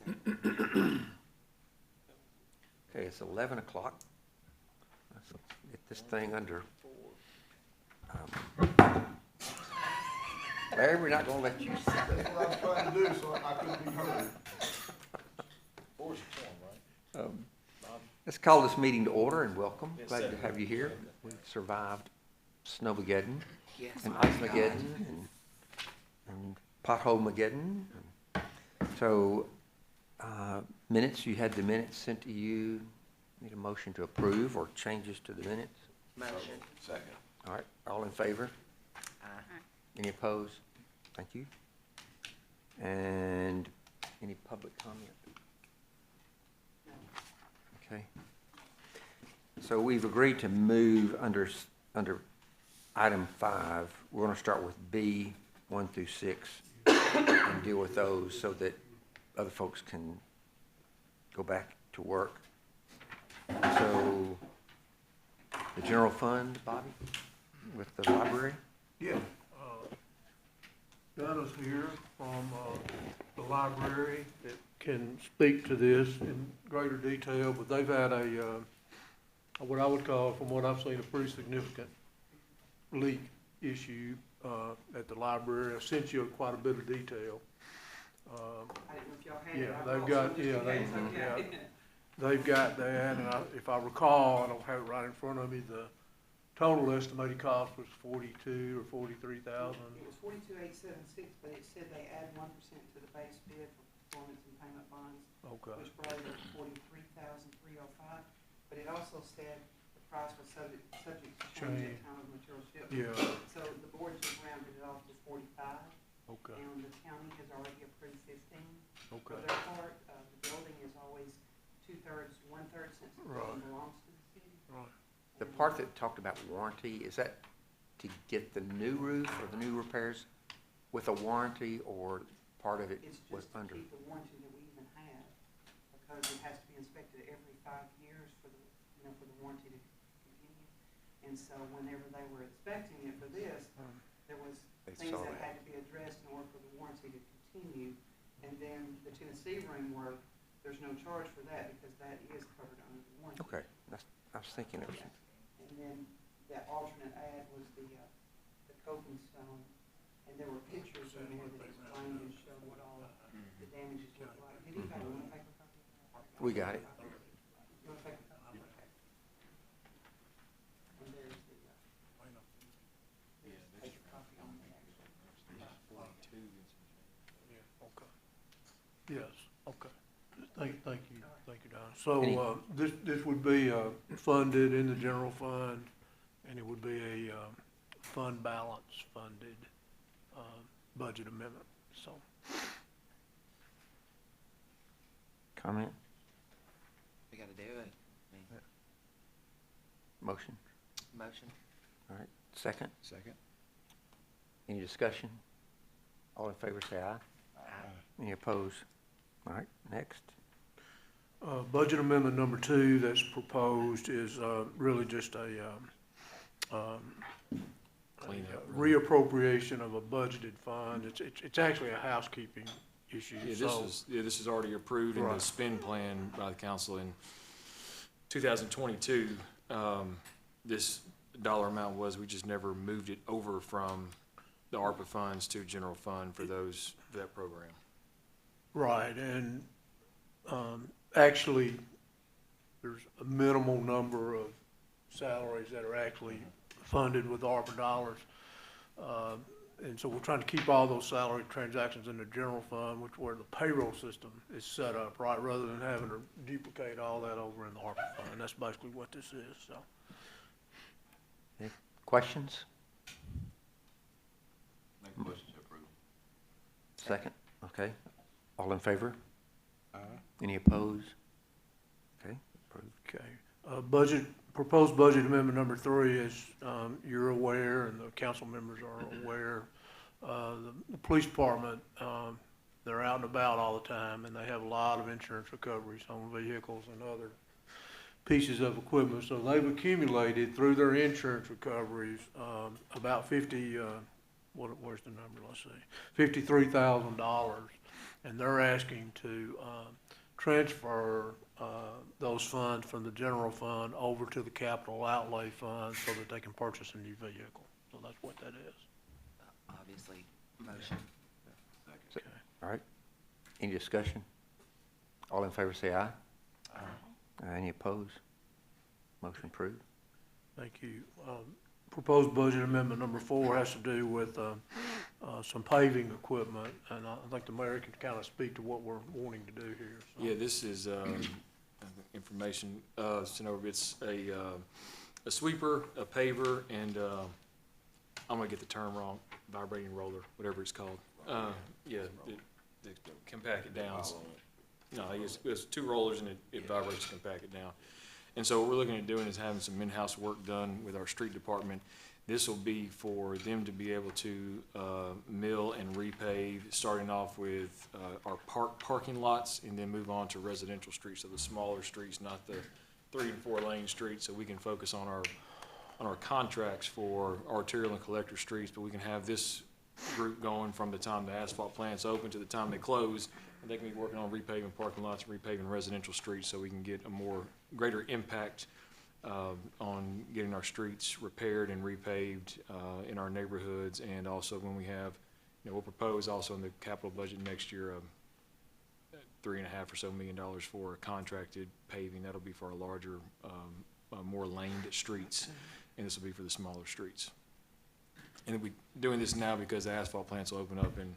Okay, it's 11 o'clock. Let's get this thing under. Larry, we're not going to let you. That's what I was trying to do, so I couldn't be heard. Let's call this meeting to order and welcome. Glad to have you here. We've survived Snowmageddon and Ice-mageddon and Pothole-mageddon. So minutes, you had the minutes sent to you. Need a motion to approve or changes to the minutes? Motion. Second. All right, all in favor? Aye. Any opposed? Thank you. And any public comment? Okay. So we've agreed to move under item 5. We're going to start with B, 1 through 6, and deal with those so that other folks can go back to work. So the general fund, Bobby, with the library? Yeah, Donna's here from the library that can speak to this in greater detail, but they've had what I would call, from what I've seen, a pretty significant leak issue at the library. I sent you quite a bit of detail. I didn't know if y'all had it. Yeah, I they've brought got, some just yeah, in case, okay. they've got that, and if I recall, I don't have it right in front of me, the total estimated cost was 42 or 43,000. It was 42,876, but it said they add 1% to the base bid for performance and payment bonds, Okay. which brought it up to 43,305. But it also said the price was subject to change at time of material shipment. Yeah, So the board just rounded it off to 45, okay, and the county has already approved 15. For okay. their part, the building is always 2/3, 1/3 since the building Right. belongs to the city. Right. The part that talked about warranty, is that to get the new roof or the new repairs with a warranty, or part of it It's was just to under? keep the warranty that we even have, because it has to be inspected every 5 years for the, for the warranty to continue. And so whenever they were inspecting it for this, there was They things saw that that. had to be addressed in order for the warranty to continue. And then the Tennessee room work, there's no charge for that because that is covered under the warranty. Okay, I was thinking it was, And then that alternate ad was the coping stone, and there were pictures in there that explained and showed what all the damages look like. Did anybody want to take a copy of that? we got it. You want to take a copy? Okay. And there's the, take a copy on the actual. Yeah, okay. Yes, okay. Thank you, Don. So, this would be funded in the general fund, and it would be a fund balance funded budget amendment, so. Comment, We gotta do it. I mean, motion? motion. All right, second? Second. Any discussion? All in favor, say aye. Aye. Any opposed? All right, next. Budget amendment number 2 that's proposed is really just a reappropriation of a budgeted fund. It's actually a housekeeping issue. Yeah, this is already approved in the Right. spend plan by the council in 2022. This dollar amount was, we just never moved it over from the ARPA funds to general fund for that program. Right, and actually, there's a minimal number of salaries that are actually funded with ARPA dollars. And so we're trying to keep all those salary transactions in the general fund, where the payroll system is set up, right, rather than having to duplicate all that over in the ARPA fund. That's basically what this is, so. Any questions? Make a motion to approve. Second, okay. All in favor? Aye. Any opposed? Okay, approved. Okay, proposed budget amendment number 3, as you're aware, and the council members are aware, the police department, they're out and about all the time, and they have a lot of insurance recoveries on vehicles and other pieces of equipment. So they've accumulated through their insurance recoveries about where's the number? Let's see, $53,000 and they're asking to, transfer, those funds from the general fund over to the capital outlay fund so that they can purchase a new vehicle. So that's what that is. Obviously, motion. Okay. All right. Any discussion? All in favor say aye. Any opposed? Motion approved. Thank you. Proposed budget amendment number 4 has to do with some paving equipment, and I think the mayor can kind of speak to what we're wanting to do here. So. Yeah, this is, information, sent over. It's a sweeper, a paver, and, I'm gonna get the term wrong, vibrating roller, whatever it's called. Yeah, it can pack it down. No, it's 2 rollers and it vibrates and can pack it down. And so what we're looking at doing is having some in-house work done with our street department. This will be for them to be able to mill and repave, starting off with our parking lots and then move on to residential streets, so the smaller streets, not the 3 and 4 lane streets, so we can focus on our contracts for arterial and collector streets, but we can have this group going from the time the asphalt plant's open to the time they close, and they can be working on repaving parking lots and repaving residential streets, so we can get a greater impact on getting our streets repaired and repaved in our neighborhoods. And also when we have, we'll propose also in the capital budget next year, $3.5 million or so for contracted paving. That'll be for our larger, more laned streets, and this will be for the smaller streets. And we're doing this now because the asphalt plants will open up in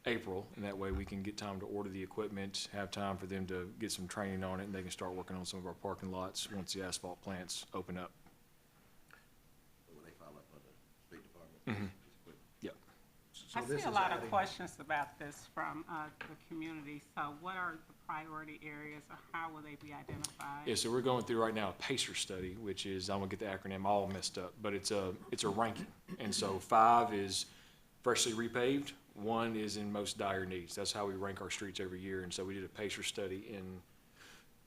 April, and that way we can get time to order the equipment, have time for them to get some training on it, and they can start working on some of our parking lots once the asphalt plants open up. When they file up for the street department. Yep. I see a lot of questions about this from the community. So what are the priority areas, or how will they be identified? Yeah, so we're going through right now a PACER study, which is, I'm gonna get the acronym all messed up, but it's a ranking. And so 5 is freshly repaved, 1 is in most dire needs. That's how we rank our streets every year. And so we did a PACER study in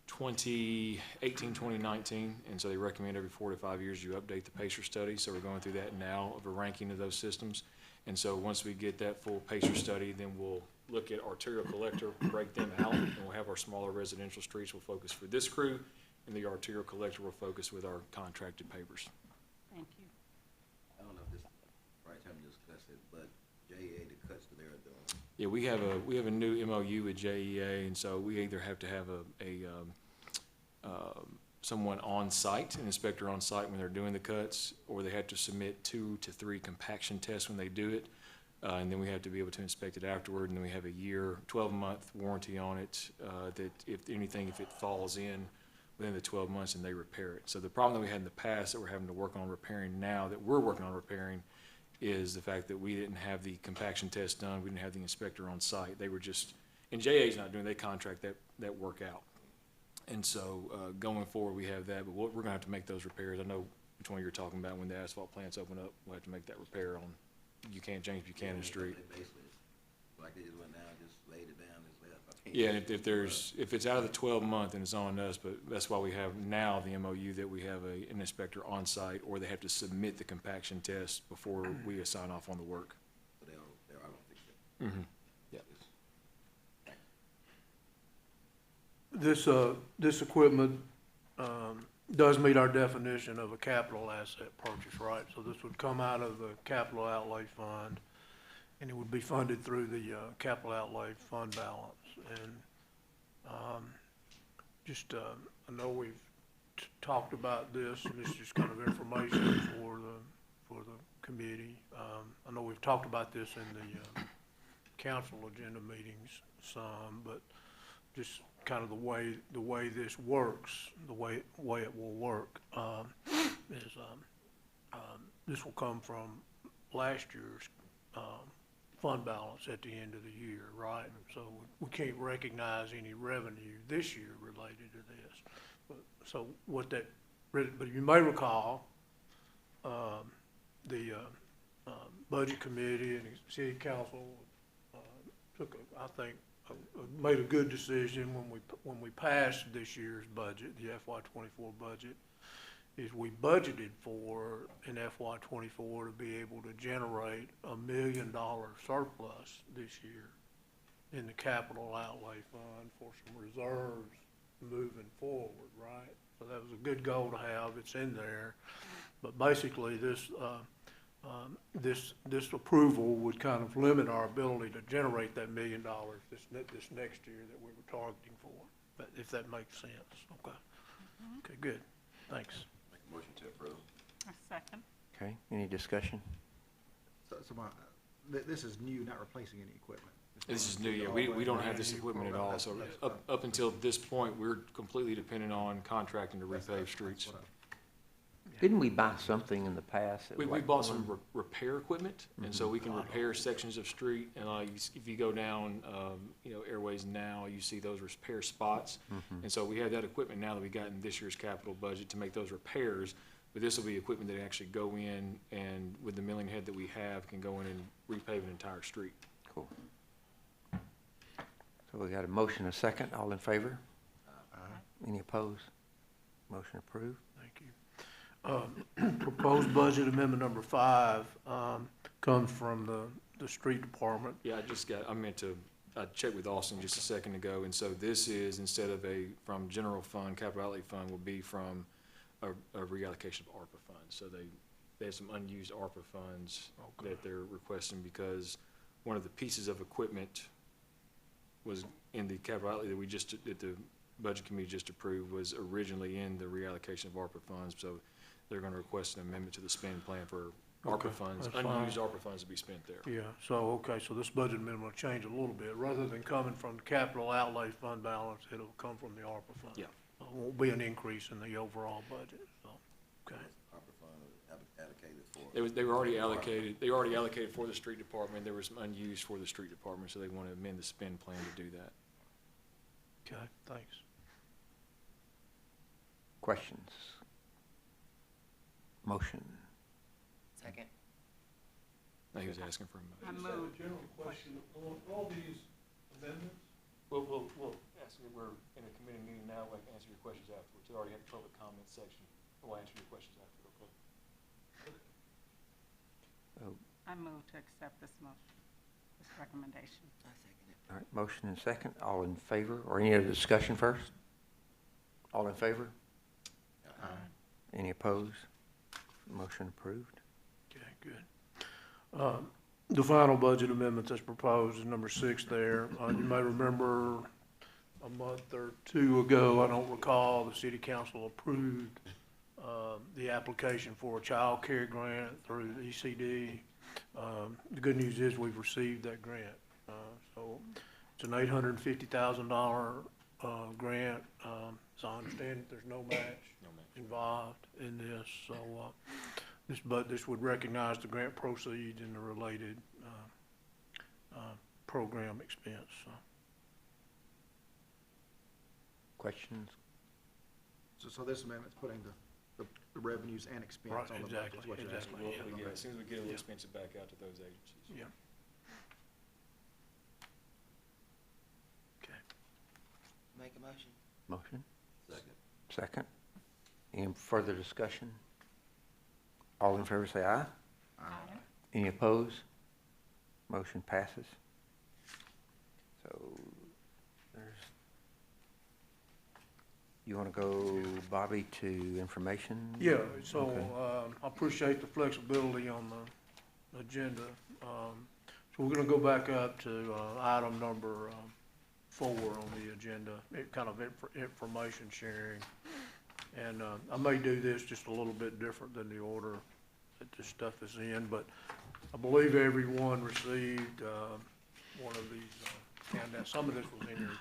2018, 2019, and so they recommend every 4 to 5 years you update the PACER study. So we're going through that now of a ranking of those systems. And so once we get that full PACER study, then we'll look at arterial collector, break them out, and we'll have our smaller residential streets will focus for this crew, and the arterial collector will focus with our contracted pavers. Thank you. I don't know if this is the right time to discuss it, but JEA, the cuts that they're doing. Yeah, we have a new MOU with JEA, and so we either have to have someone on site, an inspector on site when they're doing the cuts, or they have to submit 2 to 3 compaction tests when they do it, and then we have to be able to inspect it afterward, and then we have a 12-month warranty on it, that if it falls in within the 12 months, and they repair it. So the problem that we had in the past that we're having to work on repairing now, that we're working on repairing, is the fact that we didn't have the compaction test done, we didn't have the inspector on site. They were just, and JA's not doing, they contract that work out. And so, going forward, we have that, but we're gonna have to make those repairs. I know which one you're talking about. When the asphalt plants open up, we'll have to make that repair on James Buchanan Street. They basically, like they just went down, just laid it down, just left. Yeah, and if it's out of the 12-month, then it's on us, but that's why we have now the MOU that we have an inspector on site, or they have to submit the compaction test before we sign off on the work. So they're, I don't think that. Mm-hmm. Yeah. This equipment, does meet our definition of a capital asset purchase, right? So this would come out of the capital outlay fund, and it would be funded through the, capital outlay fund balance. And, I know we've talked about this, and this is just kind of information for the committee. I know we've talked about this in the, council agenda meetings some, but just kind of the way this works, the way it will work, is this will come from last year's fund balance at the end of the year, right? So we can't recognize any revenue this year related to this. But you may recall, the budget committee and the city council made a good decision when we passed this year's budget, the FY24 budget, is we budgeted for in FY24 to be able to generate $1 million surplus this year. in the capital outlay fund for some reserves moving forward, right? So that was a good goal to have, it's in there. But basically, this approval would kind of limit our ability to generate that $1 million this next year that we were targeting for, but if that makes sense, okay? Okay, good, thanks. Make a motion to approve. A second. Okay, any discussion? This is new, not replacing any equipment. This is new, yeah, we don't have this equipment at all, so up until this point, we're completely dependent on contracting to repave streets. Didn't we buy something in the past? that We was like bought some one- repair equipment, and so we can repair sections of street, and if you go down, Airways now, you see those repair spots. And so we have that equipment now that we got in this year's capital budget to make those repairs, but this will be equipment that actually go in and with the milling head that we have, can go in and repave an entire street. Cool. So we got a motion, a second, all in favor? Any opposed? Motion approved. Thank you. Proposed budget amendment number 5 comes from the street department. Yeah, I checked with Austin just a second ago, and so this is, instead of from general fund, capital outlay fund, will be from a reallocation of ARPA funds. So they have some unused ARPA funds that they're requesting, because one of the pieces of equipment was in the capital outlay that the budget committee just approved, was originally in the reallocation of ARPA funds, so they're gonna request an amendment to the spending plan for Okay, ARPA funds, that's fine. unused ARPA funds to be spent there. Yeah, so this budget amendment will change a little bit. Rather than coming from the capital outlay fund balance, it'll come from the ARPA fund. Yeah. It won't be an increase in the overall budget, so, okay. ARPA fund allocated for. They were already allocated for the street department, there was some unused for the street department, so they wanna amend the spend plan to do that. Okay, thanks. Questions? Motion. Second. He was asking for a I motion. move. general question, on all these amendments? We'll ask you, we're in a committee meeting now, we can answer your questions afterwards. We already have a public comment section, we'll answer your questions after, okay? I move to accept this recommendation. I second it. All right, motion and second, all in favor, or any other discussion first? All in favor? Any opposed? Motion approved. Okay, good. The final budget amendment that's proposed is number 6 there. You may remember a month or 2 ago, I don't recall, the city council approved the application for a child care grant through the ECD. The good news is we've received that grant. So it's an $850,000 grant. So I understand that there's no match involved in this, so this would recognize the grant proceeds and the related program expense. So. Questions? So this amendment's putting the revenues and expense Right, on the budget, is exactly, what you're asking. exactly. As soon as we get it, we'll Yeah. expense it back out to those agencies. Yeah. Okay. Make a motion. Motion, Second. second. Any further discussion? All in favor say aye. Any opposed? Motion passes. So, you want to go, Bobby, to information? Yeah, so, Okay. I appreciate the flexibility on the agenda. So we're gonna go back up to, item number, 4 on the agenda, information sharing. And, I may do this just a little bit different than the order that this stuff is in, but I believe everyone received, one of these, handouts. Some of this was in your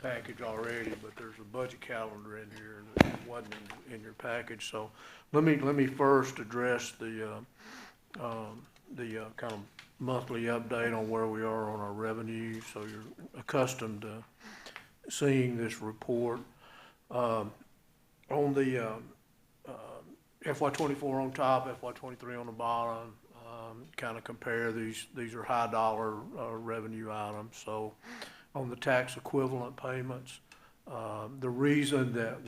package already, but there's a budget calendar in here that wasn't in your package. So let me first address the kind of monthly update on where we are on our revenue, so you're accustomed to seeing this report. On the FY '24 on top, FY '23 on the bottom, kind of compare these are high dollar revenue items. So on the tax equivalent payments, the reason that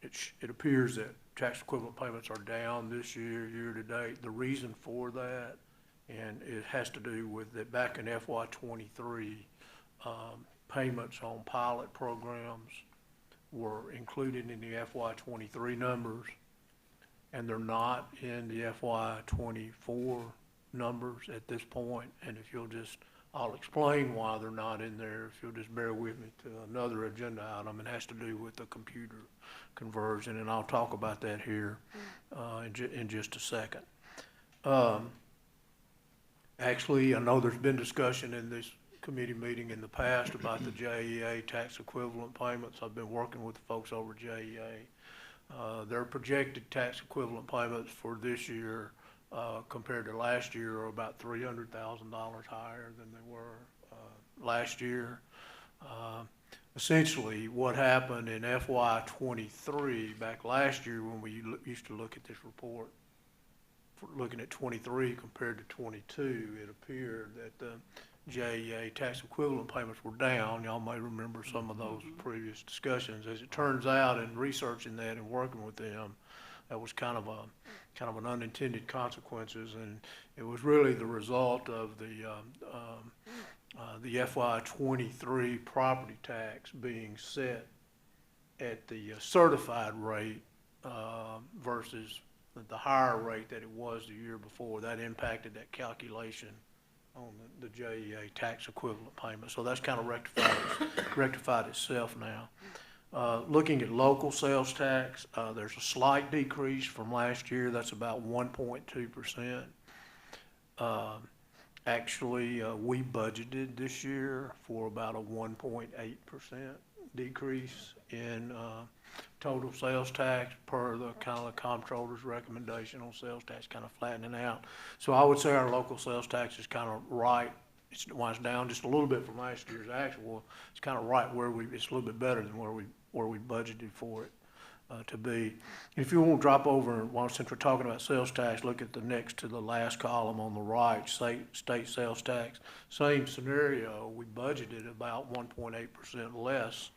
it appears that tax equivalent payments are down this year to date, the reason for that And it has to do with that back in FY '23, payments on pilot programs were included in the FY '23 numbers, and they're not in the FY '24 numbers at this point. And if you'll just, I'll explain why they're not in there, if you'll just bear with me to another agenda item. It has to do with the computer conversion, and I'll talk about that here in just a second. Actually, I know there's been discussion in this committee meeting in the past about the JEA tax equivalent payments. I've been working with the folks over JEA. Their projected tax equivalent payments for this year compared to last year are about $300,000 higher than they were last year. Essentially, what happened in FY '23, back last year when we used to look at this report, looking at '23 compared to '22, it appeared that the JEA tax equivalent payments were down. Y'all may remember some of those previous discussions. As it turns out, in researching that and working with them, that was kind of an unintended consequences, and it was really the result of the FY '23 property tax being set at the certified rate versus the higher rate that it was the year before. That impacted that calculation on the JEA tax equivalent payment. So that's kind of rectified itself now. Looking at local sales tax, there's a slight decrease from last year. That's about 1.2%. Actually, we budgeted this year for about a 1.8% decrease in total sales tax per the kind of comptroller's recommendation on sales tax, kind of flattening out. So I would say our local sales tax is kind of right. It's down just a little bit from last year's actual. It's kind of right where it's a little bit better than where we budgeted for it to be. If you want to drop over, since we're talking about sales tax, look at the next to the last column on the right, state sales tax. Same scenario, we budgeted about 1.8% less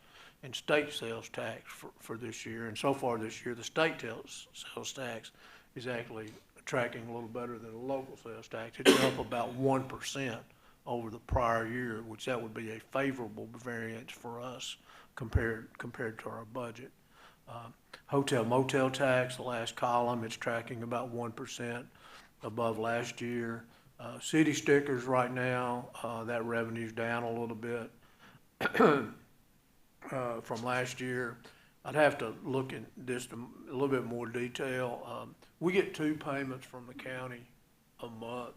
in state sales tax for this year. And so far this year, the state sales tax is actually tracking a little better than the local sales tax. It's up about 1% over the prior year, which that would be a favorable variance for us compared to our budget. Hotel motel tax, the last column, it's tracking about 1% above last year. City stickers right now, that revenue's down a little bit from last year. I'd have to look at this in a little bit more detail. We get 2 payments from the county a month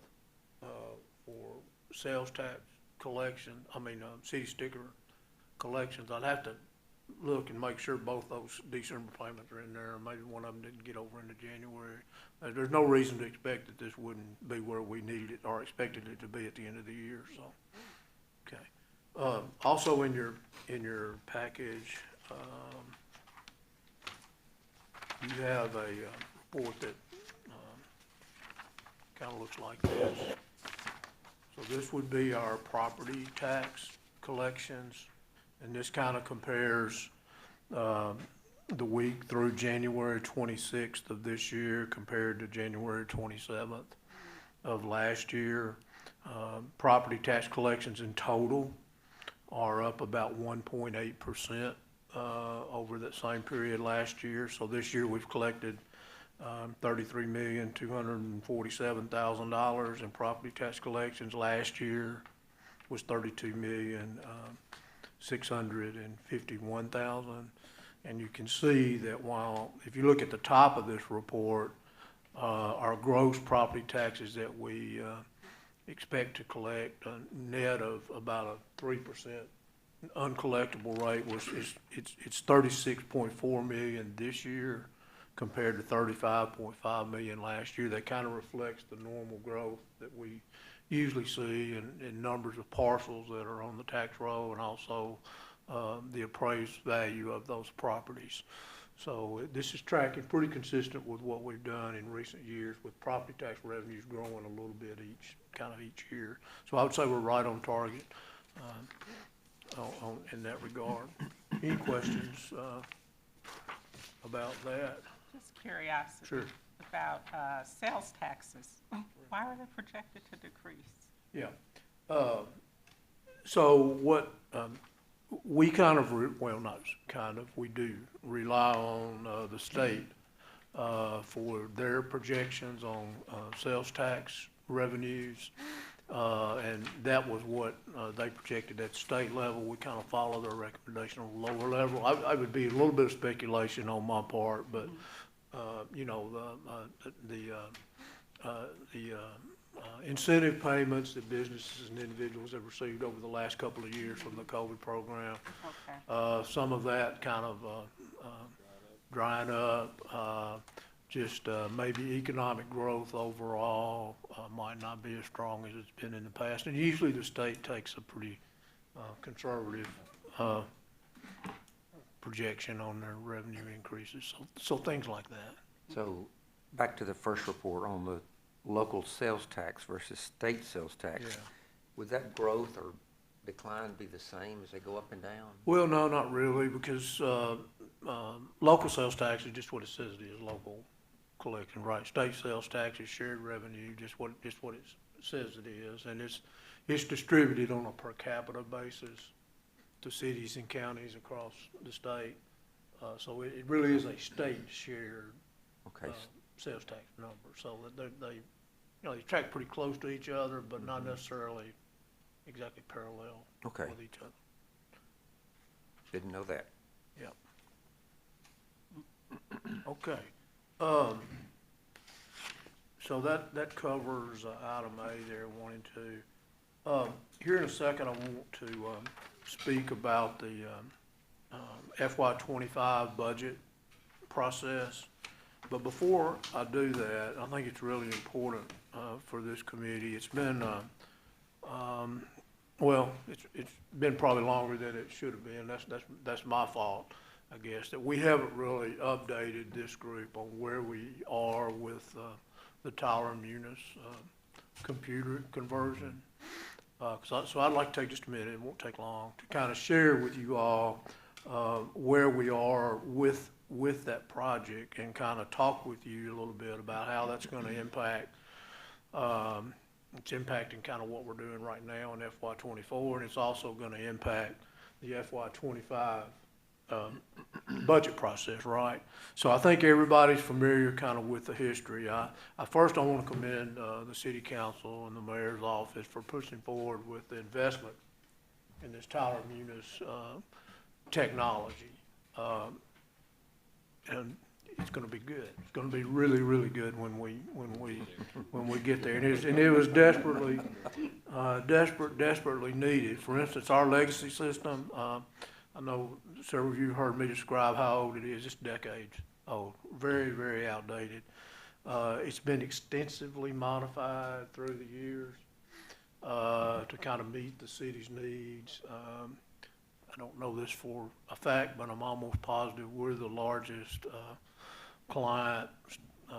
for sales tax collection, city sticker collections. I'd have to look and make sure both those December payments are in there. Maybe one of them didn't get over into January. There's no reason to expect that this wouldn't be where we needed it or expected it to be at the end of the year, so, okay. Also in your package, you have a report that kind of looks like this. So this would be our property tax collections, and this kind of compares the week through January 26th of this year compared to January 27th of last year. Property tax collections in total are up about 1.8% over that same period last year. So this year we've collected $33,247,000 in property tax collections. Last year was $32,651,000. And you can see that while, if you look at the top of this report, our gross property taxes that we expect to collect, a net of about a 3% uncollectible rate, it's $36.4 million this year compared to $35.5 million last year. That kind of reflects the normal growth that we usually see in numbers of parcels that are on the tax roll, and also the appraised value of those properties. So this is tracking pretty consistent with what we've done in recent years, with property tax revenues growing a little bit each year. So I would say we're right on target in that regard. Any questions about that? Just curiosity. Sure. about sales taxes. Why are they projected to decrease? Yeah. So what, we kind of, well, not kind of, we do rely on the state for their projections on sales tax revenues. And that was what they projected at state level. We kind of follow their recommendation on the lower level. I would be a little bit of speculation on my part, but, you know, the incentive payments that businesses and individuals have received over the last couple of years from the COVID program. Okay. Some of that kind of drying up, just maybe economic growth overall might not be as strong as it's been in the past. And usually the state takes a pretty conservative projection on their revenue increases, so things like that. So, back to the first report on the local sales tax versus state sales tax. Yeah. Would that growth or decline be the same as they go up and down? Well, no, not really, because local sales tax is just what it says it is, local collection, right? State sales tax is shared revenue, just what it says it is, and it's distributed on a per capita basis to cities and counties across the state. So it really is a state shared Okay, sales tax number, so that they, you know, they track pretty close to each other, but not necessarily exactly parallel Okay. with each other. didn't know that. Yeah. Okay. So that covers item A there, 1 and 2. Here in a second, I want to speak about the FY '25 budget process. But before I do that, I think it's really important for this committee. It's been, well, it's been probably longer than it should have been. That's my fault, I guess, that we haven't really updated this group on where we are with the Tyler Munis computer conversion. So I'd like to take just a minute, it won't take long, to kind of share with you all where we are with that project and kind of talk with you a little bit about how that's going to impact. It's impacting kind of what we're doing right now in FY '24, and it's also going to impact the FY '25 budget process, right? So I think everybody's familiar kind of with the history. I want to commend the city council and the mayor's office for pushing forward with the investment in this Tyler Munis technology. And it's going to be good. It's going to be really, really good when we get there. And it was desperately needed. For instance, our legacy system. I know several of you heard me describe how old it is. It's decades old. Very, very outdated. It's been extensively modified through the years to kind of meet the city's needs. I don't know this for a fact, but I'm almost positive we're the largest client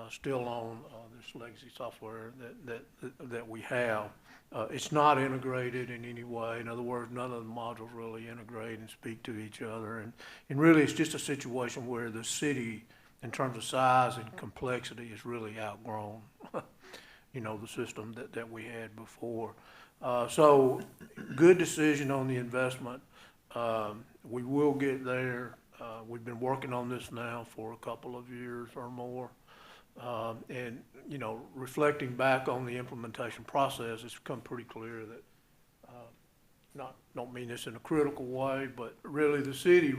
still on this legacy software that we have. It's not integrated in any way. In other words, none of the modules really integrate and speak to each other. And really, it's just a situation where the city, in terms of size and complexity, has really outgrown, you know, the system that we had before. So, good decision on the investment. We will get there. We've been working on this now for a couple of years or more. And, you know, reflecting back on the implementation process, it's become pretty clear that, don't mean this in a critical way, but really the city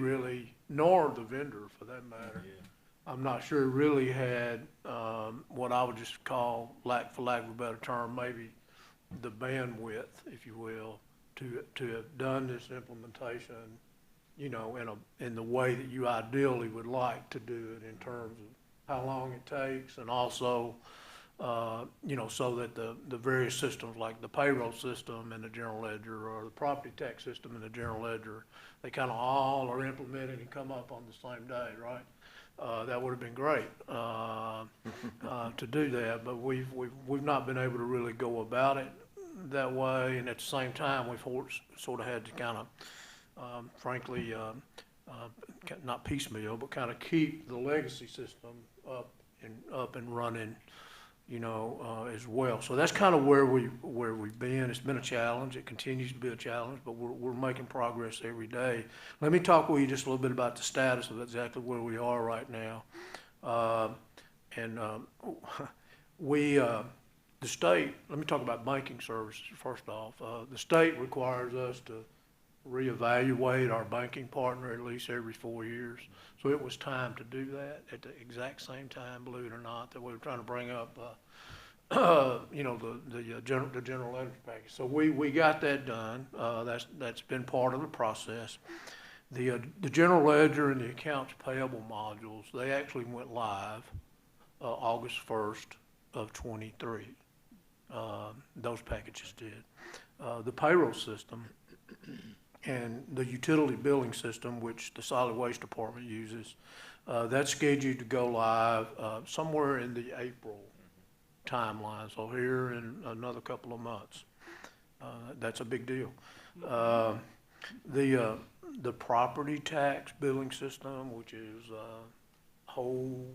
nor the vendor for that matter, I'm not sure really had what I would just call, for lack of a better term, maybe the bandwidth, if you will, to have done this implementation, you know, in the way that you ideally would like to do it in terms of how long it takes, and also, you know, so that the various systems like the payroll system and the general ledger, or the property tax system and the general ledger, they kind of all are implemented and come up on the same day, right? That would have been great to do that, but we've not been able to really go about it that way, and at the same time, we've sort of had to kind of, frankly, not piecemeal, but kind of keep the legacy system up up and running, you know, as well. So that's kind of where we've been. It's been a challenge. It continues to be a challenge, but we're making progress every day. Let me talk with you just a little bit about the status of exactly where we are right now. The state, let me talk about banking services first off. The state requires us to reevaluate our banking partner at least every 4 years. So it was time to do that at the exact same time, believe it or not, that we were trying to bring up, you know, the general ledger package. So we got that done. That's been part of the process. The general ledger and the accounts payable modules, they actually went live August 1st of '23. Those packages did. The payroll system and the utility billing system, which the solid waste department uses, that's scheduled to go live somewhere in the April timeline, so here in another couple of months. That's a big deal. The property tax billing system, which is a whole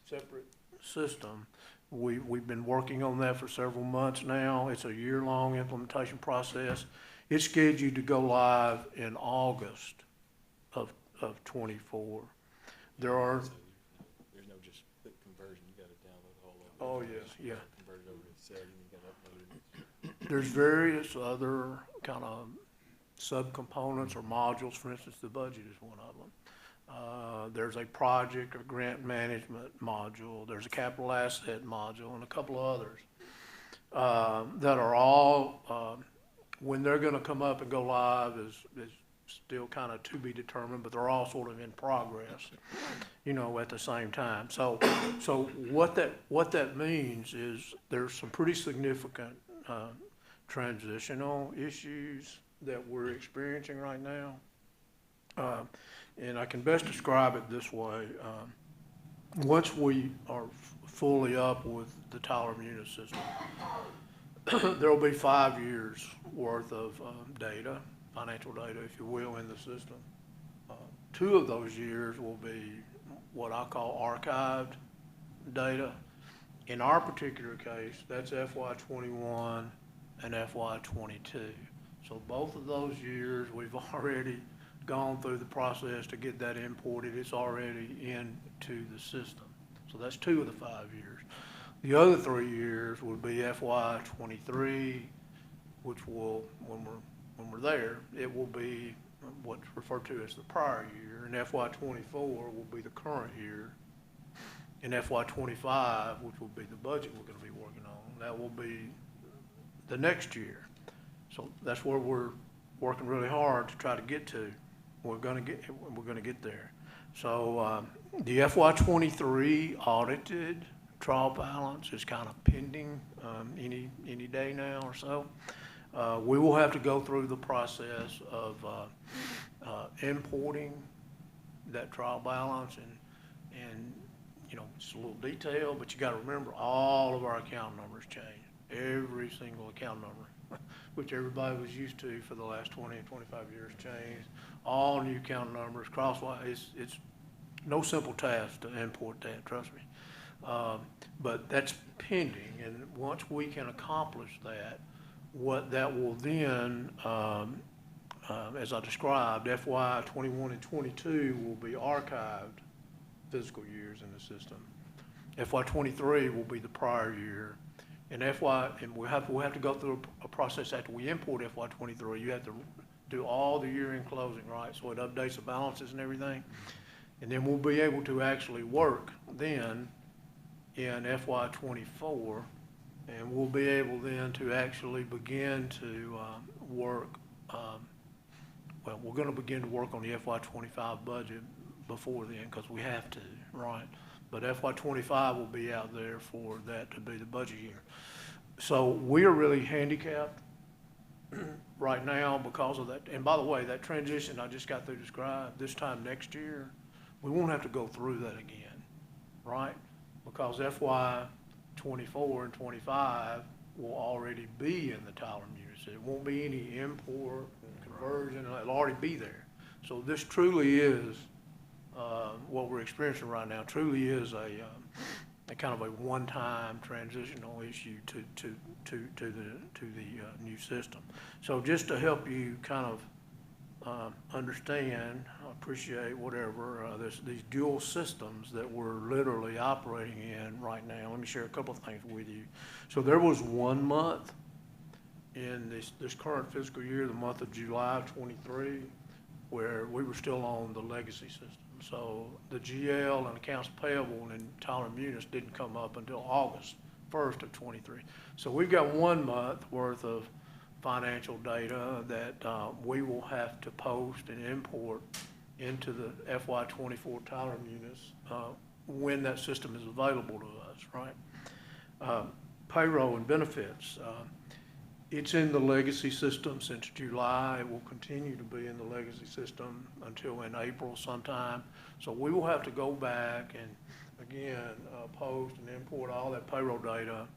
separate system, we've been working on that for several months now. It's a year-long implementation process. It's scheduled to go live in August of '24. There are, There's no just quick conversion, you gotta download the whole of it. oh, yes, yeah. Convert it over to Excel, you gotta upload it. There's various other kind of subcomponents or modules. For instance, the budget is one of them. There's a project or grant management module. There's a capital asset module and a couple of others that are all, when they're going to come up and go live is still kind of to be determined, but they're all sort of in progress, you know, at the same time. So what that means is there's some pretty significant transitional issues that we're experiencing right now. And I can best describe it this way. Once we are fully up with the Tyler Munis system, there'll be 5 years worth of data, financial data, if you will, in the system. 2 of those years will be what I call archived data. In our particular case, that's FY21 and FY22. So both of those years, we've already gone through the process to get that imported. It's already into the system. So that's 2 of the 5 years. The other 3 years would be FY23, which will, when we're there, it will be what's referred to as the prior year, and FY24 will be the current year, and FY25, which will be the budget we're going to be working on, that will be the next year. So that's where we're working really hard to try to get to. We're going to get there. So the FY23 audited trial balance is kind of pending any day now or so. We will have to go through the process of importing that trial balance, and you know, it's a little detailed, but you got to remember all of our account numbers change. Every single account number, which everybody was used to for the last 20 and 25 years, changed. All new account numbers, crosswise. It's no simple task to import that, trust me. But that's pending, and once we can accomplish that, what that will then, as I described, FY21 and 22 will be archived fiscal years in the system. FY23 will be the prior year, and we'll have to go through a process after we import FY23. You have to do all the year-end closing, right? So it updates the balances and everything, and then we'll be able to actually work then in FY24, and we'll be able then to actually begin to work. Well, we're going to begin to work on the FY25 budget before then because we have to, right? But FY25 will be out there for that to be the budget year. So we are really handicapped right now because of that. And by the way, that transition I just got through described, this time next year, we won't have to go through that again, right? Because FY24 and 25 will already be in the Tyler Munis. It won't be any import and conversion. It'll already be there. So this truly is what we're experiencing right now. Truly is kind of a one-time transitional issue to the new system. So just to help you kind of understand, appreciate whatever, these dual systems that we're literally operating in right now. Let me share a couple of things with you. So there was 1 month in this current fiscal year, the month of July of '23, where we were still on the legacy system. So the GL and accounts payable in Tyler Munis didn't come up until August 1st of '23. So we've got 1 month worth of financial data that we will have to post and import into the FY '24 Tyler Munis when that system is available to us, right? Payroll and benefits. It's in the legacy system since July. It will continue to be in the legacy system until in April sometime. So we will have to go back and, again, post and import all that payroll data,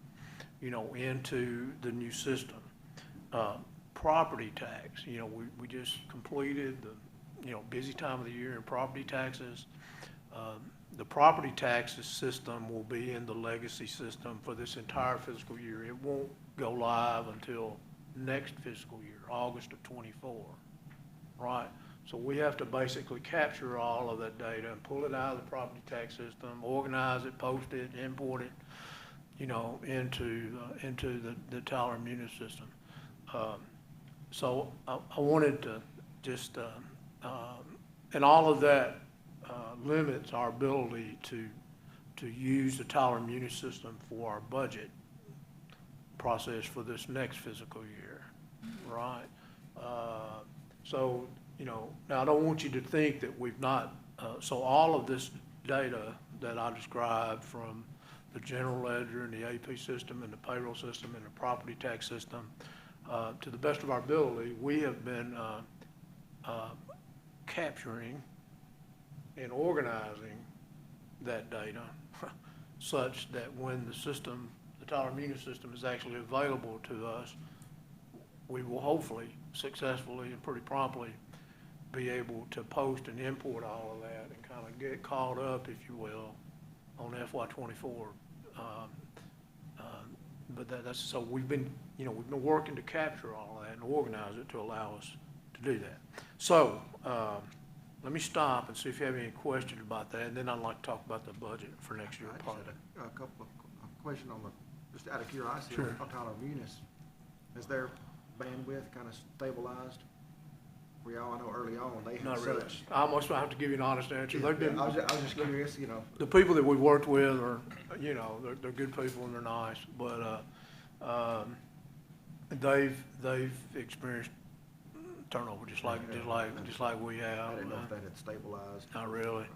into the new system. Property tax, we just completed the, busy time of the year in property taxes. The property taxes system will be in the legacy system for this entire fiscal year. It won't go live until next fiscal year, August of '24, right? So we have to basically capture all of that data and pull it out of the property tax system, organize it, post it, import it, into the Tyler Munis system. So I wanted to just, and all of that limits our ability to use the Tyler Munis system for our budget process for this next fiscal year, right? So, now I don't want you to think that we've not, so all of this data that I described from the general ledger and the AP system and the payroll system and the property tax system, to the best of our ability, we have been capturing and organizing that data such that when the system, the Tyler Munis system, is actually available to us, we will hopefully successfully and pretty promptly be able to post and import all of that and kind of get caught up, if you will, on FY '24. But that's, so we've been working to capture all of that and organize it to allow us to do that. So, let me stop and see if you have any questions about that, and then I'd like to talk about the budget for next year. I just had a couple of questions on just out of curiosity, Sure. on Tyler Munis. Is their bandwidth kind of stabilized? I know early on, they had Not really. such. I almost have to give you an honest answer. They've been, I was just curious, the people that we've worked with are, they're good people and they're nice, but, they've experienced turnover just like we have. I didn't know if that had stabilized Not really.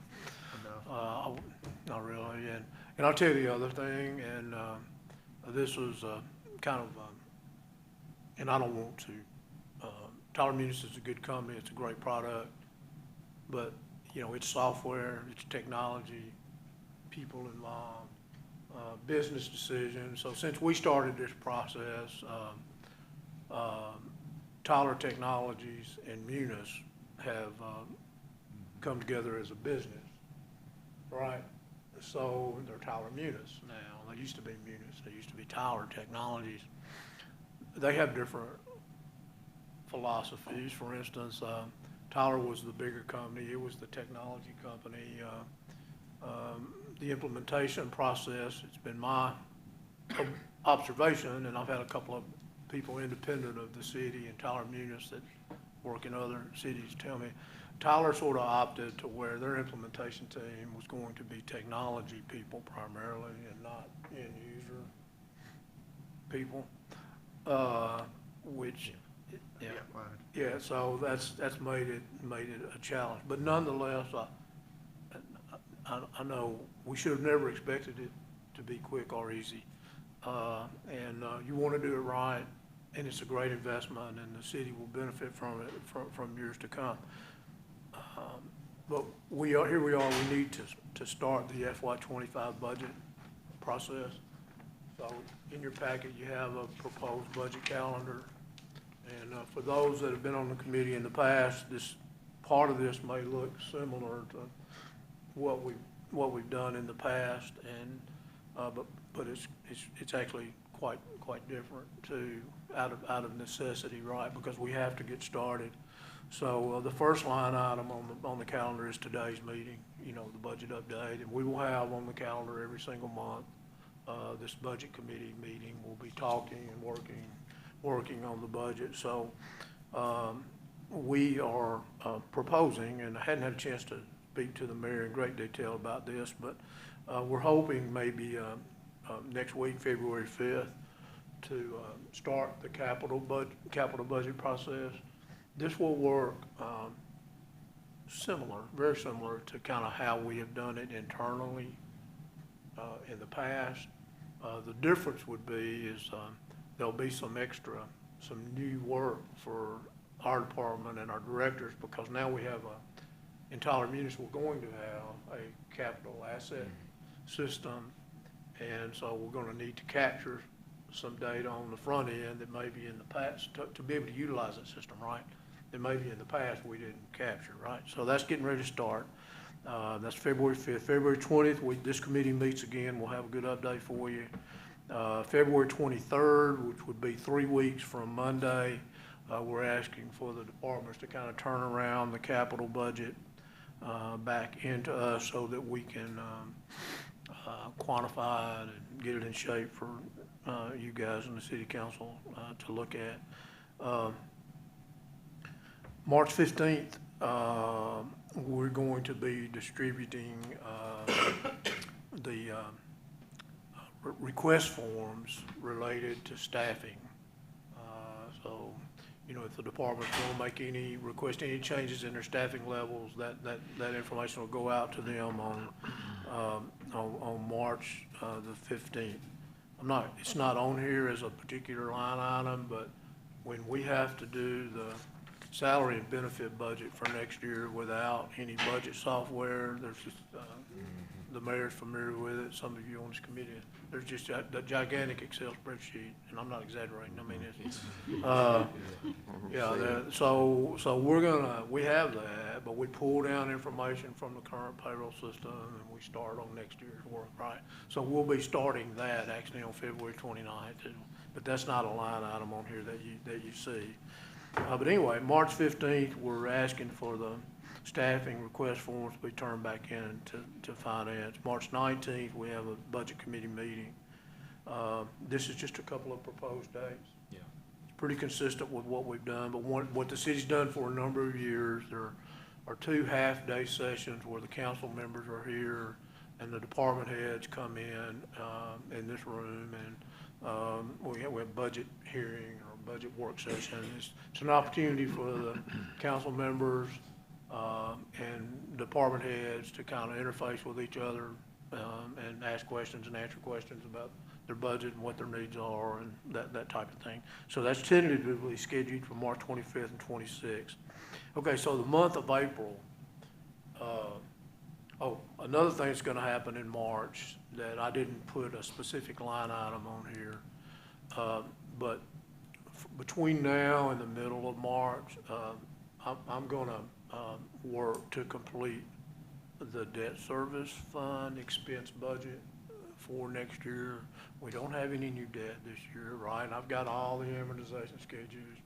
enough. Not really, and I'll tell you the other thing, and, this was, kind of, and I don't want to, Tyler Munis is a good company, it's a great product, but, it's software, it's technology, people involved, business decisions. So since we started this process, Tyler Technologies and Munis have come together as a business, right? So they're Tyler Munis now. They used to be Munis. They used to be Tyler Technologies. They have different philosophies. For instance, Tyler was the bigger company. It was the technology company. The implementation process, it's been my observation, and I've had a couple of people independent of the city and Tyler Munis that work in other cities tell me, Tyler sort of opted to where their implementation team was going to be technology people primarily and not end user people, which, yeah. Right. Yeah, so that's made it a challenge, but nonetheless, I know we should have never expected it to be quick or easy, and you want to do it right, and it's a great investment, and the city will benefit from it from years to come. But here we are. We need to start the FY '25 budget process. So in your packet, you have a proposed budget calendar. And for those that have been on the committee in the past, part of this may look similar to what we've done in the past. And but it's actually quite different too, out of necessity, right? Because we have to get started. So, the first line item on the calendar is today's meeting, you know, the budget update, and we will have on the calendar every single month, this budget committee meeting. We'll be talking and working on the budget. So, we are proposing, and I hadn't had a chance to speak to the mayor in great detail about this, but we're hoping maybe next week, February 5th, to start the capital budget process. This will work very similar to kind of how we have done it internally in the past. The difference would be is there'll be some new work for our department and our directors, because now we have in Tyler Municipal, we're going to have a capital asset system. And so we're gonna need to capture some data on the front end that maybe in the past, to be able to utilize that system, right? That maybe in the past we didn't capture, right? So that's getting ready to start. That's February 5th. February 20th, this committee meets again. We'll have a good update for you. February 23rd, which would be 3 weeks from Monday, we're asking for the departments to kind of turn around the capital budget back into us so that we can quantify it and get it in shape for you guys and the city council to look at. March 15th, we're going to be distributing the request forms related to staffing. So, you know, if the departments want to request any changes in their staffing levels, that information will go out to them on March the 15th. It's not on here as a particular line item, but when we have to do the salary and benefit budget for next year without any budget software, there's just, the mayor's familiar with it, some of you on this committee, there's just the gigantic Excel spreadsheet, and I'm not exaggerating, I mean, it's, so we have that, but we pull down information from the current payroll system, and we start on next year's work, right? So we'll be starting that actually on February 29th, but that's not a line item on here that you see. But anyway, March 15th, we're asking for the staffing request forms to be turned back in to finance. March 19th, we have a budget committee meeting. This is just a couple of proposed dates. Yeah. It's pretty consistent with what we've done, but what the city's done for a number of years, there are 2 half-day sessions where the council members are here and the department heads come in this room, and we have budget hearing or budget work session. It's an opportunity for the council members and department heads to kind of interface with each other and ask questions and answer questions about their budget and what their needs are and that type of thing. So that's tentatively scheduled for March 25th and 26th. Okay, so the month of April, another thing that's gonna happen in March that I didn't put a specific line item on here, but between now and the middle of March, I'm gonna work to complete the debt service fund expense budget for next year. We don't have any new debt this year, right? I've got all the amortization schedules,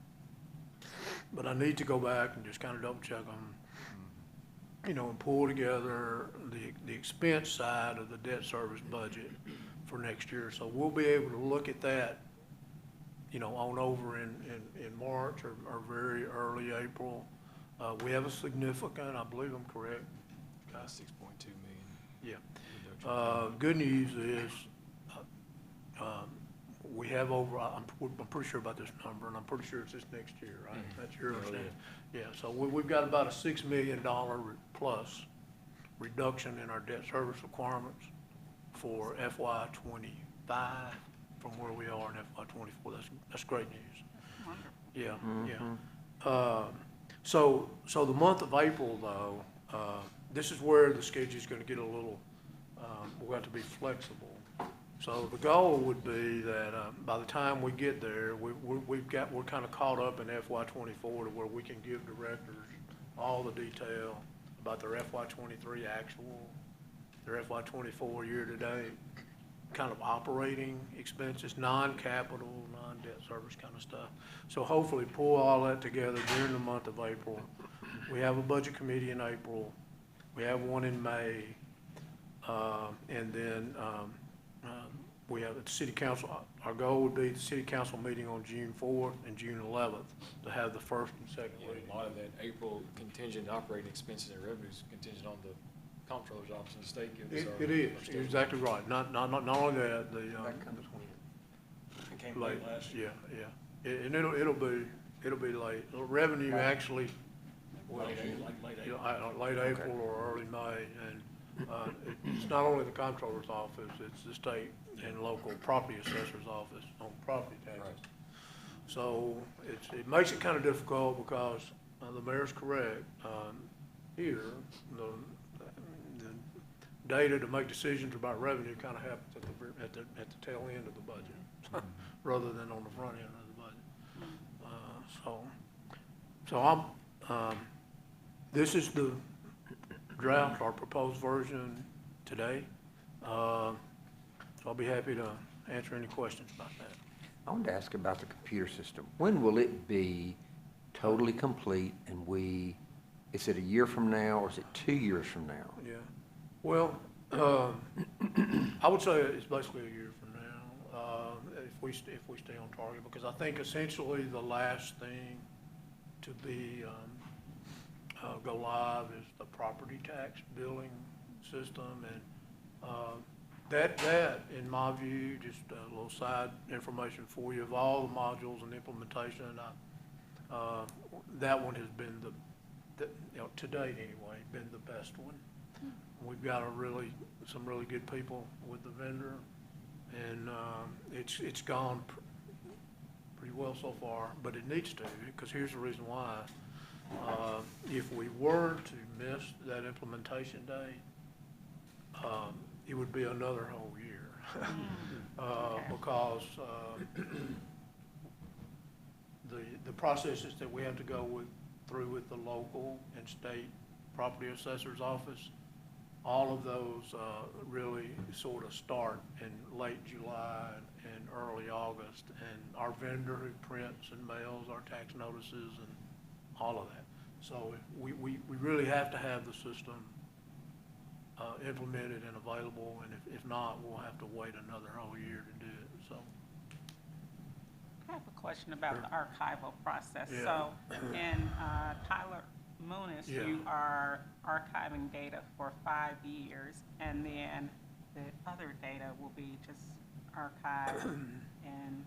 but I need to go back and just kind of double check them, you know, and pull together the expense side of the debt service budget for next year. So we'll be able to look at that, you know, on over in March or very early April. We have a significant, I believe I'm correct. 6.2 million. Yeah. reduction. Good news is, we have over, I'm pretty sure about this number, and I'm pretty sure it's this next year, right? That's your understanding? Yeah, so we've got about a $6 million plus reduction in our debt service requirements for FY '25 from where we are in FY '24. That's great news. Wonderful. Yeah, yeah. So the month of April, though, this is where the schedule's gonna get a little, we'll have to be flexible. So the goal would be that, by the time we get there, we're kind of caught up in FY '24 to where we can give directors all the detail about their FY '23 actual, their FY '24 year-to-date, kind of operating expenses, non-capital, non-debt service kind of stuff. So hopefully pull all that together during the month of April. We have a budget committee in April, we have one in May, and then, we have the city council, our goal would be the city council meeting on June 4th and June 11th to have the first and second Yeah, reading. a lot of that April contingent operating expenses and revenues contingent on the comptroller's office in the state gives us our. It is, our you're state- exactly right. Not only that, the, That comes when? It came late, late last year. yeah. And it'll be late. The revenue actually, Late April. late April or early May. And, it's not only the comptroller's office, it's the state and local property assessor's office on property taxes. Right. So it makes it kind of difficult because the mayor's correct. Here, the data to make decisions about revenue kind of happens at the tail end of the budget, rather than on the front end of the budget. This is the draft, our proposed version today. So I'll be happy to answer any questions about that. I wanted to ask about the computer system. When will it be totally complete and is it a year from now or is it 2 years from now? Yeah, well, I would say it's basically a year from now, if we stay on target, because I think essentially the last thing to be, go live is the property tax billing system, and, that, in my view, just a little side information for you, of all the modules and implementation, that one has been to date anyway, been the best one. We've got some really good people with the vendor, and, it's gone pretty well so far, but it needs to, because here's the reason why. If we were to miss that implementation date, it would be another whole year. Because, the processes that we have to go through with the local and state property assessor's office, all of those, really sort of start in late July and early August. And our vendor who prints and mails our tax notices and all of that. So we really have to have the system, implemented and available, and if not, we'll have to wait another whole year to do it, so. I have a question about the archival process. Yeah. So in Tyler Munis, Yeah. you are archiving data for 5 years, and then the other data will be just archived and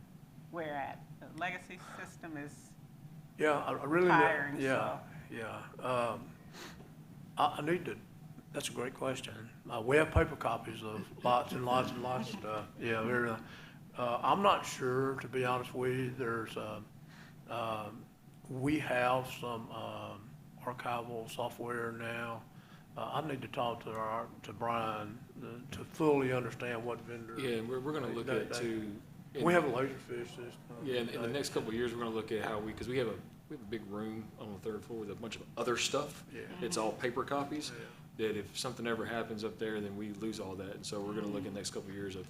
where at? The legacy system is, Yeah, I really, Tiring, yeah. I need to, that's a great question. We have paper copies of lots and lots and lots of stuff. Yeah, I'm not sure, to be honest with you. We have some archival software now. I need to talk to Brian to fully understand what vendor. Yeah, and we're gonna look at too. We have a Laserfish system. Yeah, in the next couple of years, we're gonna look at how because we have a big room on the third floor with a bunch of other stuff. Yeah. It's all paper copies, Yeah. that if something ever happens up there, then we lose all that. And so we're gonna look at the next couple of years of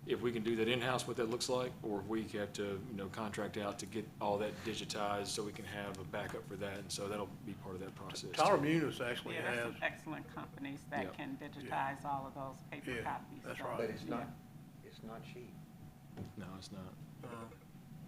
if we can do that in-house, what that looks like, or if we have to, contract out to get all that digitized so we can have a backup for that. And so that'll be part of that process. Tyler Munis actually yeah, there's has, some excellent companies that Yeah. can digitize all of those paper Yeah, copies. that's So, right. But it's yeah. not cheap. No, it's not.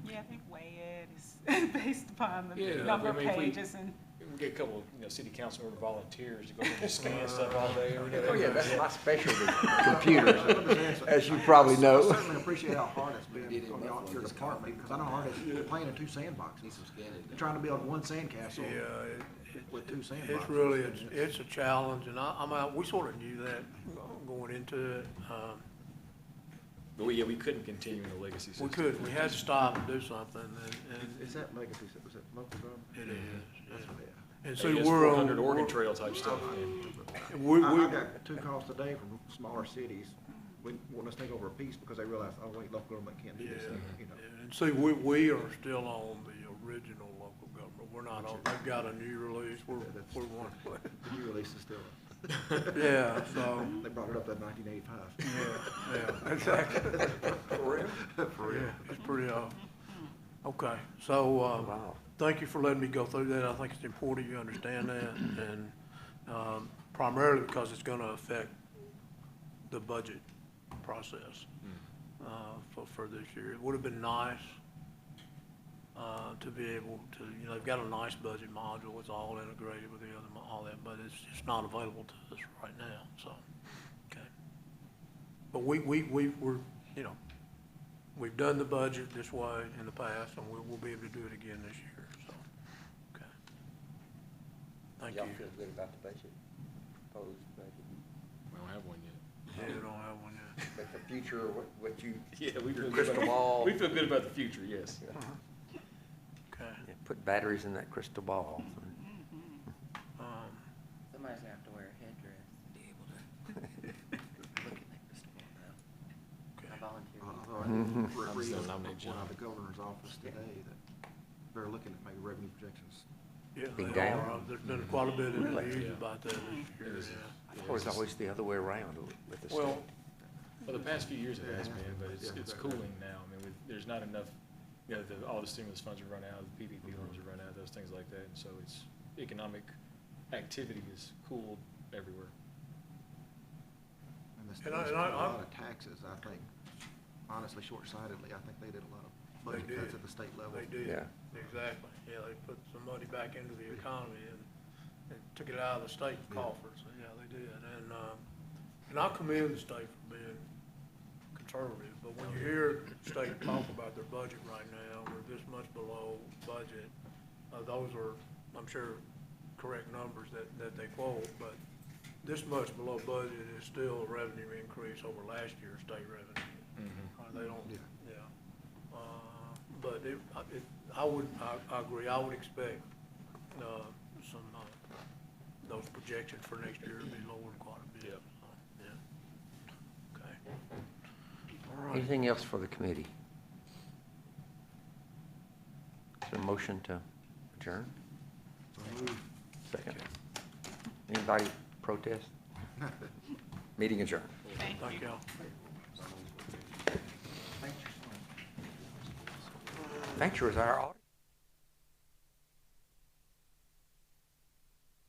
Yeah, I think WAYED is based upon the Yeah, number I of mean, if we- pages and. We get a couple of, city council member volunteers to go and scan stuff all day, every day. Oh, yeah, that's my specialty, computers, as you probably know. I certainly appreciate how hard it's Did been it on Buffalo your this department, time. because I know how hard it is playing in two sandboxes. Need some scanning. You're trying to build one sandcastle yeah, with two sandboxes. it's really, it's a challenge, and we sort of knew that going into it. But we couldn't continue in the legacy system. We couldn't, we had to stop and do something, and Is that legacy, was that local government? it is, yeah. Yeah. And so It's we're 400 on, Oregon Trail type stuff. we, I got 2 calls today from smaller cities, wanting us to take over a piece because they realize, oh wait, local government can't do this Yeah. thing, and see, we are still on the original local government, we're not on, they've got a new release, we're one. The new release is still. Yeah, so, They brought it up in 1985. yeah, exactly. For real? For real. Yeah, it's pretty, okay, so, Wow. thank you for letting me go through that. I think it's important you understand that, and, primarily because it's gonna affect the budget process, for this year. It would've been nice, to be able to, you know, they've got a nice budget module, it's all integrated with the other, all that, but it's just not available to us right now, so, okay. But we're, you know, we've done the budget this way in the past, and we'll be able to do it again this year, so, okay. Thank you. Y'all feel good about the budget, proposed budget? We don't have one yet. Yeah, we don't have one yet. But the future, what you, Yeah, we feel good crystal about, ball. we feel good about the future, yes. Okay. Yeah, put batteries in that crystal ball. Somebody's gonna have to wear a headdress to be able to look in that crystal ball now. Okay. I volunteer. Although I did I'm just read gonna nominate one John. of the governor's office today that they're looking at maybe revenue projections. Yeah, Big they down? are. There's been quite a bit in the Really? news Yeah. about that this year, It is. yeah. Or it's always the other way around with the state. Well, Well, the past few years it has Yeah. been, but it's Yeah. cooling now. I mean, there's not enough, you know, all the stimulus funds are run out, the PPP loans are run out, those things like that. And so it's, economic activity is cooled everywhere. And the And state's I- cut and I- a lot of taxes, I think, honestly, short-sightedly, I think they did a lot of budget They cuts did. at the state level. they did, Yeah. exactly. Yeah, they put some money back into the economy and took it out of the state coffers. Yeah, they did. And I commend the state for being conservative, but when you hear the state talk about their budget right now, we're this much below budget. Those are, I'm sure, correct numbers that they quote, but this much below budget is still a revenue increase over last year's state revenue. They don't, Yeah. yeah. But I agree, I would expect, those projections for next year to be lowered quite a bit. Yep. So, yeah. Okay. All right. Anything else for the committee? Is there a motion to adjourn? So move. Second. Anybody protest? Meeting adjourned. Thank y'all. Thanks, yours, our audit.